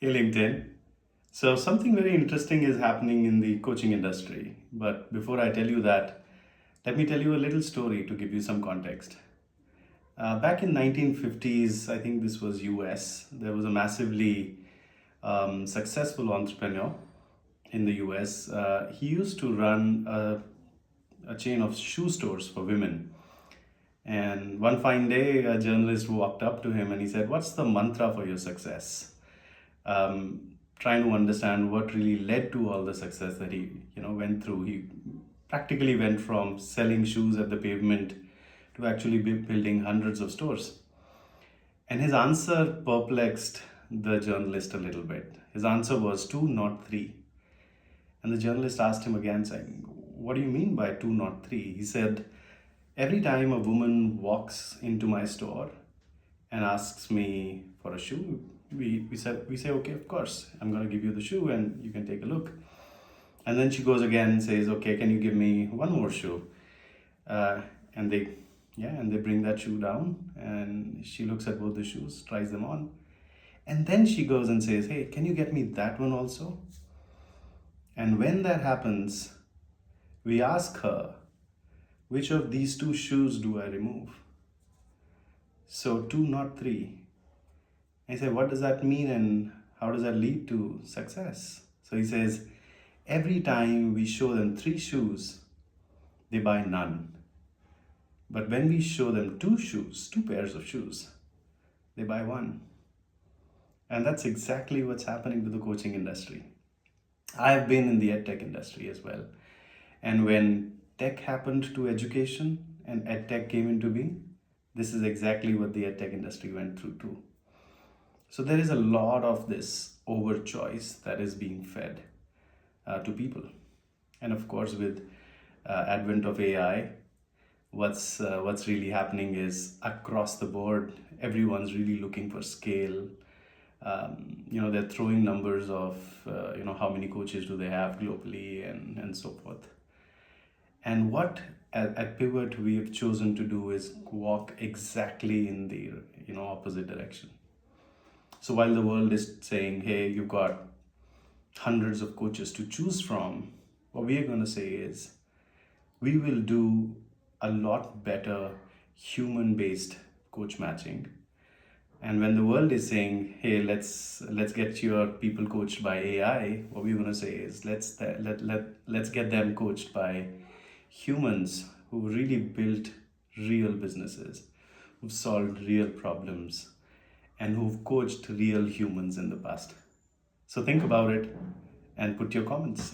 Hey LinkedIn. So something very interesting is happening in the coaching industry. But before I tell you that, let me tell you a little story to give you some context. Back in 1950s, I think this was US. There was a massively successful entrepreneur in the US. He used to run a chain of shoe stores for women. And one fine day, a journalist walked up to him and he said, "What's the mantra for your success?" Trying to understand what really led to all the success that he went through. He practically went from selling shoes at the pavement to actually building hundreds of stores. And his answer perplexed the journalist a little bit. His answer was two, not three. And the journalist asked him again, saying, "What do you mean by two, not three?" He said, "Every time a woman walks into my store and asks me for a shoe, we say, okay, of course, I'm going to give you the shoe and you can take a look." And then she goes again and says, "Okay, can you give me one more shoe?" And they bring that shoe down and she looks at both the shoes, tries them on. And then she goes and says, "Hey, can you get me that one also?" And when that happens, we ask her, "Which of these two shoes do I remove?" So two, not three. I say, "What does that mean and how does that lead to success?" So he says, "Every time we show them three shoes, they buy none. But when we show them two shoes, two pairs of shoes, they buy one." And that's exactly what's happening to the coaching industry. I've been in the edtech industry as well. And when tech happened to education and edtech came into being, this is exactly what the edtech industry went through too. So there is a lot of this over choice that is being fed to people. And of course, with advent of AI, what's really happening is across the board, everyone's really looking for scale. They're throwing numbers of how many coaches do they have globally and so forth. And what at Pivot we have chosen to do is walk exactly in the opposite direction. So while the world is saying, "Hey, you've got hundreds of coaches to choose from," what we are going to say is we will do a lot better human-based coach matching. And when the world is saying, "Hey, let's get your people coached by AI," what we're going to say is let's get them coached by humans who really built real businesses, who've solved real problems, and who've coached real humans in the past. So think about it and put your comments.